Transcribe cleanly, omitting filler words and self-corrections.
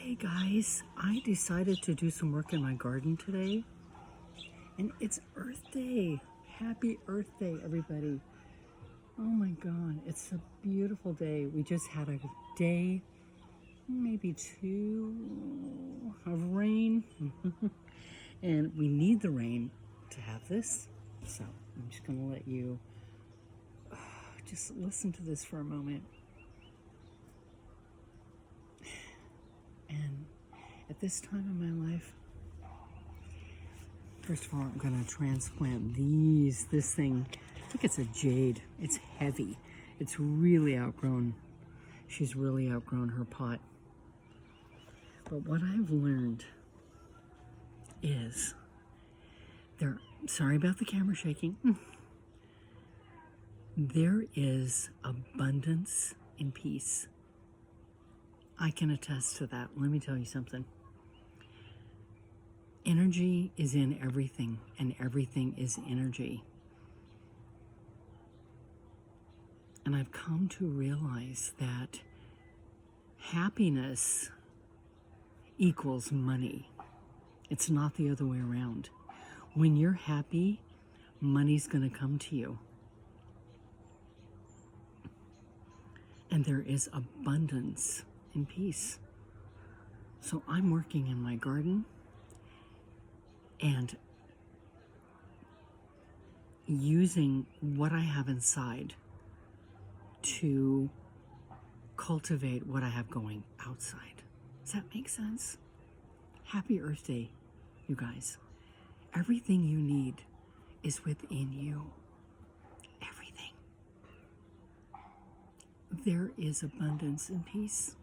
Hey guys, I decided to do some work in my garden today, and it's Earth Day. Happy Earth Day, everybody. Oh my God, it's a beautiful day. We just had a day, maybe two, of rain, and we need the rain to have this. So I'm just gonna let you just listen to this for a moment. And at this time in my life, first of all, I'm going to transplant this thing. I think it's a jade. It's heavy. It's really outgrown. She's really outgrown her pot. But what I've learned is sorry about the camera shaking. There is abundance in peace. I can attest to that. Let me tell you something. Energy is in everything, and everything is energy. And I've come to realize that happiness equals money. It's not the other way around. When you're happy, money's going to come to you. And there is abundance and peace. So I'm working in my garden and using what I have inside to cultivate what I have going outside. Does that make sense? Happy Earth Day, you guys. Everything you need is within you. Everything. There is abundance and peace.